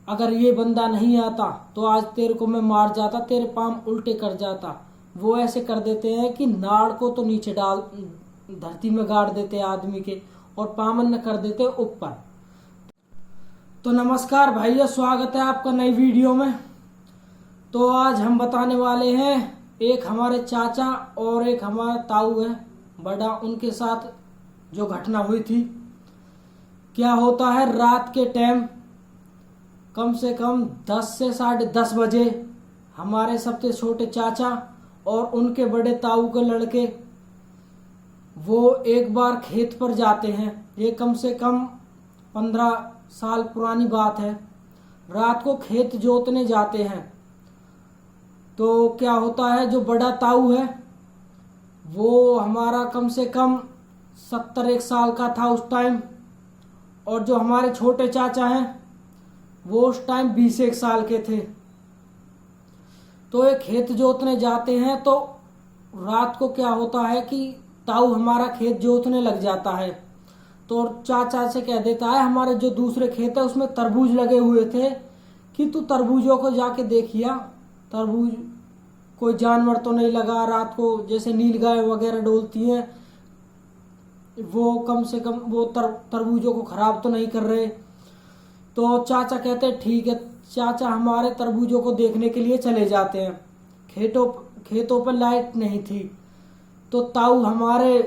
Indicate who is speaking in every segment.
Speaker 1: अगर ये बंदा नहीं आता तो आज तेरे को मैं मार जाता, तेरे पाँव उल्टे कर जाता। वो ऐसे कर देते हैं कि नाड़ को तो नीचे डाल धरती में गाड़ देते हैं आदमी के, और पामन कर देते ऊपर। तो नमस्कार भाइयों, स्वागत है आपका नई वीडियो में। तो आज हम बताने वाले हैं एक हमारे चाचा और एक हमारा ताऊ है बड़ा, उनके साथ जो घटना हुई थी। क्या होता है, रात के टाइम कम से कम 10 से 10:30 बजे हमारे सबसे छोटे चाचा और उनके बड़े ताऊ के लड़के वो एक बार खेत पर जाते हैं। ये कम से कम 15 साल पुरानी बात है। रात को खेत जोतने जाते हैं। तो क्या होता है, जो बड़ा ताऊ है वो हमारा कम से कम 71 साल का था उस टाइम, और जो हमारे छोटे चाचा हैं वो उस टाइम 21 साल के थे। तो ये खेत जोतने जाते हैं। तो रात को क्या होता है कि ताऊ हमारा खेत जोतने लग जाता है। तो चाचा से कह देता है, हमारे जो दूसरे खेत है उसमें तरबूज लगे हुए थे कि तू तरबूजों को जाके देखिया, तरबूज कोई जानवर तो नहीं लगा। रात को जैसे नीलगाय वगैरह डोलती हैं, वो कम से कम वो तरबूजों को खराब तो नहीं कर रहे। तो चाचा कहते ठीक है। चाचा हमारे तरबूजों को देखने के लिए चले जाते हैं। खेतों पर लाइट नहीं थी। तो ताऊ हमारे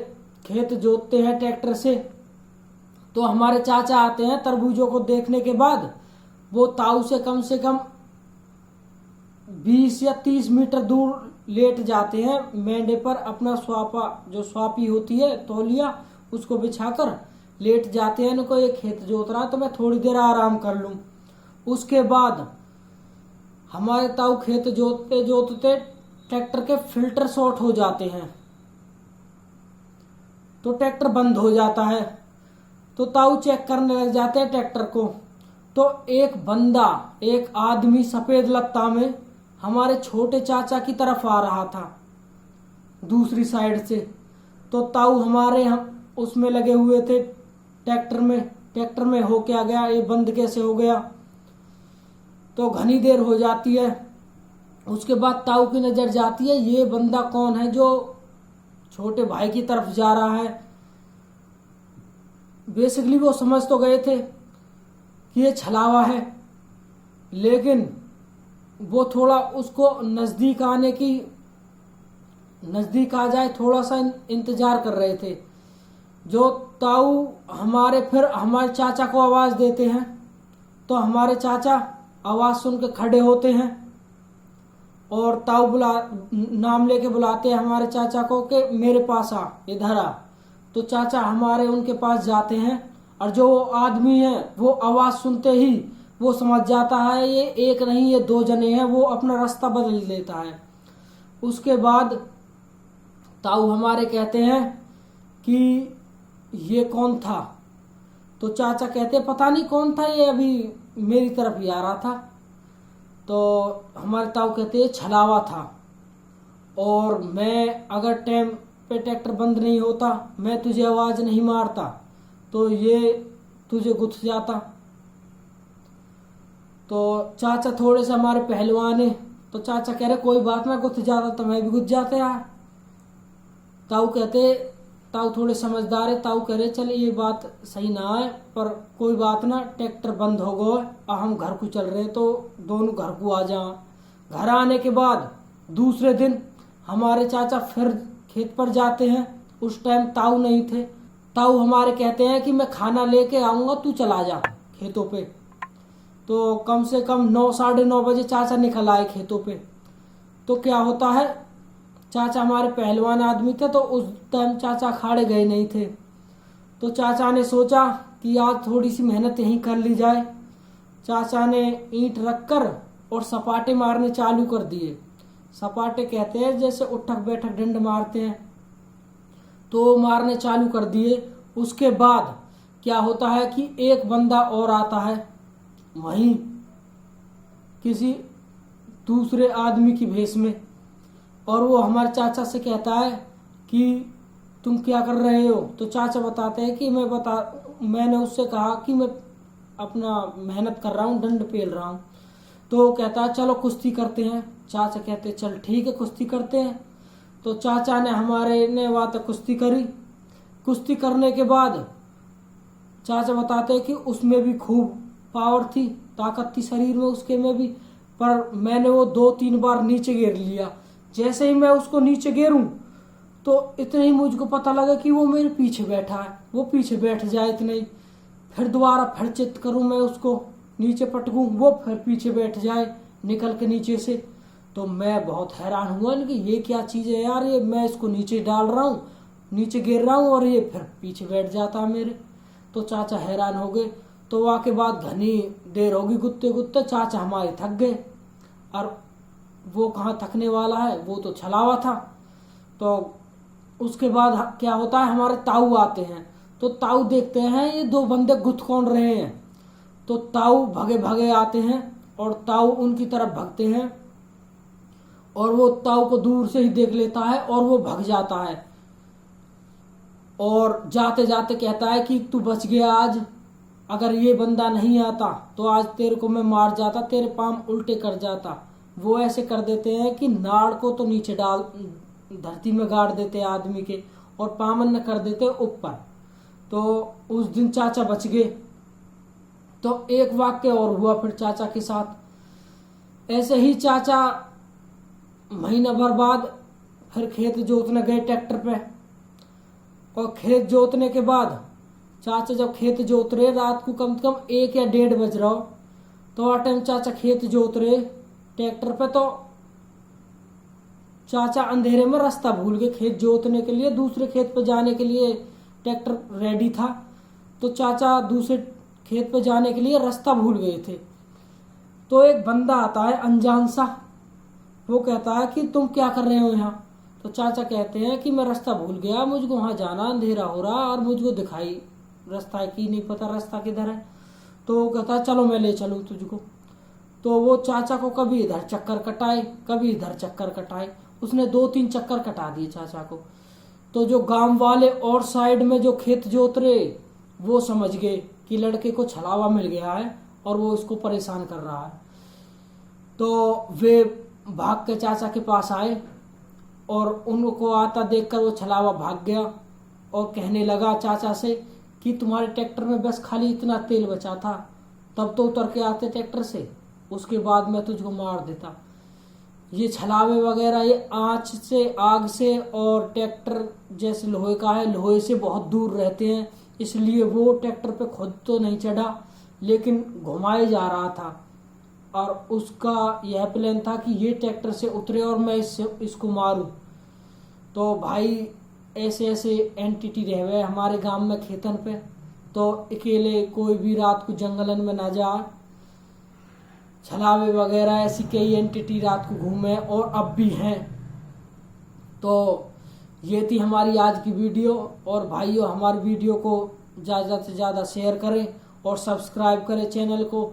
Speaker 1: खेत जोतते हैं ट्रैक्टर से। तो हमारे चाचा आते हैं तरबूजों को देखने के बाद। वो ताऊ से कम 20 या 30 मीटर दूर लेट जाते हैं मेंढे पर। अपना स्वापा जो स्वापी होती है तौलिया, उसको बिछाकर लेट जाते हैं। इनको ये खेत जोत रहा तो मैं थोड़ी देर आराम कर लूं। उसके बाद हमारे ताऊ खेत जोतते जोतते ट्रैक्टर के फिल्टर शॉर्ट हो जाते हैं। तो ट्रैक्टर बंद हो जाता है। तो ताऊ चेक करने लग जाते हैं ट्रैक्टर को। तो एक बंदा, एक आदमी सफेद लत्ता में हमारे छोटे चाचा की तरफ आ रहा था दूसरी साइड से। तो ताऊ हमारे हम उसमें लगे हुए थे ट्रैक्टर में हो क्या गया, ये बंद कैसे हो गया। तो घनी देर हो जाती है। उसके बाद ताऊ की नजर जाती है, ये बंदा कौन है जो छोटे भाई की तरफ जा रहा है। बेसिकली वो समझ तो गए थे कि ये छलावा है, लेकिन वो थोड़ा उसको नजदीक आ जाए थोड़ा सा इंतजार कर रहे थे। जो ताऊ हमारे चाचा को आवाज देते हैं। तो हमारे चाचा आवाज सुन के खड़े होते हैं और ताऊ नाम लेके बुलाते हैं हमारे चाचा को कि मेरे पास आ, इधर आ। तो चाचा हमारे उनके पास जाते हैं, और जो आदमी है वो आवाज सुनते ही वो समझ जाता है ये एक नहीं, ये 2 जने हैं। वो अपना रास्ता बदल देता है। उसके बाद ताऊ हमारे कहते हैं कि ये कौन था। तो चाचा कहते पता नहीं कौन था, ये अभी मेरी तरफ ही आ रहा था। तो हमारे ताऊ कहते छलावा था, और मैं अगर टाइम पे ट्रैक्टर बंद नहीं होता, मैं तुझे आवाज नहीं मारता तो ये तुझे गुथ जाता। तो चाचा थोड़े से हमारे पहलवान है। तो चाचा कह रहे कोई बात ना, गुथ जाता तो मैं भी गुथ जाते यार। ताऊ थोड़े समझदार है। ताऊ कह रहे चल ये बात सही ना है, पर कोई बात ना, ट्रैक्टर बंद हो गया और हम घर को चल रहे हैं, तो दोनों घर को आ जा। घर आने के बाद दूसरे दिन हमारे चाचा फिर खेत पर जाते हैं। उस टाइम ताऊ नहीं थे। ताऊ हमारे कहते हैं कि मैं खाना लेके आऊंगा, तू चला जा खेतों पे। तो कम से कम 9 साढ़े 9 बजे चाचा निकल आए खेतों पे। तो क्या होता है, चाचा हमारे पहलवान आदमी थे, तो उस टाइम चाचा अखाड़े गए नहीं थे। तो चाचा ने सोचा कि आज थोड़ी सी मेहनत यहीं कर ली जाए। चाचा ने ईंट रखकर और सपाटे मारने चालू कर दिए। सपाटे कहते हैं जैसे उठक बैठक डंड मारते हैं, तो मारने चालू कर दिए। उसके बाद क्या होता है कि एक बंदा और आता है वहीं किसी दूसरे आदमी की भेष में, और वो हमारे चाचा से कहता है कि तुम क्या कर रहे हो। तो चाचा बताते हैं कि मैंने उससे कहा कि मैं अपना मेहनत कर रहा हूँ, डंड पेल रहा हूँ। तो कहता है चलो कुश्ती करते हैं। चाचा कहते चल ठीक है कुश्ती करते हैं। तो चाचा ने हमारे ने वहाँ तक कुश्ती करी। कुश्ती करने के बाद चाचा बताते हैं कि उसमें भी खूब पावर थी, ताकत थी शरीर में उसके में भी, पर मैंने वो 2-3 बार नीचे गिर लिया। जैसे ही मैं उसको नीचे गिरूं तो इतने ही मुझको पता लगा कि वो मेरे पीछे बैठा है, वो पीछे बैठ जाए इतने ही। फिर दोबारा फिर चित करूं मैं उसको नीचे पटकूं, वो फिर पीछे बैठ जाए निकल के नीचे से। तो मैं बहुत हैरान हुआ कि ये क्या चीज़ है यार, ये मैं इसको नीचे डाल रहा हूँ, नीचे गिर रहा हूँ और ये फिर पीछे बैठ जाता है मेरे। तो चाचा हैरान हो गए। तो वहाँ के बाद घनी देर होगी गुत्ते गुत्ते, चाचा हमारे थक गए। और वो कहाँ थकने वाला है, वो तो छलावा था। तो उसके बाद क्या होता है, हमारे ताऊ आते हैं। तो ताऊ देखते हैं ये 2 बंदे गुथ कौन रहे हैं। तो ताऊ भगे भगे आते हैं और ताऊ उनकी तरफ भगते हैं और वो ताऊ को दूर से ही देख लेता है और वो भग जाता है। और जाते जाते कहता है कि तू बच गया आज, अगर ये बंदा नहीं आता तो आज तेरे को मैं मार जाता, तेरे पाँव उल्टे कर जाता। वो ऐसे कर देते हैं कि नाड़ को तो नीचे डाल धरती में गाड़ देते आदमी के और पामन कर देते ऊपर। तो उस दिन चाचा बच गए। तो एक वाक्य और हुआ फिर चाचा के साथ। ऐसे ही चाचा महीना भर बाद फिर खेत जोतने गए ट्रैक्टर पे। और खेत जोतने के बाद चाचा जब खेत जोत रहे, रात को कम से कम 1 या 1:30 बज रहा हो, तो आ टाइम चाचा खेत जोत रहे ट्रैक्टर पे। तो चाचा अंधेरे में रास्ता भूल गए खेत जोतने के लिए, दूसरे खेत पे जाने के लिए ट्रैक्टर रेडी था। तो चाचा दूसरे खेत पे जाने के लिए रास्ता भूल गए थे। तो एक बंदा आता है अनजान सा, वो कहता है कि तुम क्या कर रहे हो यहाँ। तो चाचा कहते हैं कि मैं रास्ता भूल गया, मुझको वहाँ जाना, अंधेरा हो रहा और मुझको दिखाई रास्ता की नहीं पता रास्ता किधर है। तो वो कहता है चलो मैं ले चलूँ तुझको। तो वो चाचा को कभी इधर चक्कर कटाए कभी इधर चक्कर कटाए, उसने 2-3 चक्कर कटा दिए चाचा को। तो जो गांव वाले और साइड में जो खेत जोत रहे वो समझ गए कि लड़के को छलावा मिल गया है और वो इसको परेशान कर रहा है। तो वे भाग के चाचा के पास आए और उनको आता देखकर वो छलावा भाग गया और कहने लगा चाचा से कि तुम्हारे ट्रैक्टर में बस खाली इतना तेल बचा था, तब तो उतर के आते ट्रैक्टर से, उसके बाद मैं तुझको मार देता। ये छलावे वगैरह ये आँच से, आग से और ट्रैक्टर जैसे लोहे का है, लोहे से बहुत दूर रहते हैं, इसलिए वो ट्रैक्टर पे खुद तो नहीं चढ़ा लेकिन घुमाए जा रहा था। और उसका यह प्लान था कि ये ट्रैक्टर से उतरे और मैं इसको मारूं। तो भाई ऐसे ऐसे एंटिटी रह गए हमारे गांव में खेतन पे। तो अकेले कोई भी रात को जंगलन में ना जा, छलावे वगैरह ऐसी कई एंटिटी रात को घूमे और अब भी हैं। तो ये थी हमारी आज की वीडियो। और भाइयों हमारी वीडियो को ज़्यादा से ज़्यादा शेयर करें और सब्सक्राइब करें चैनल को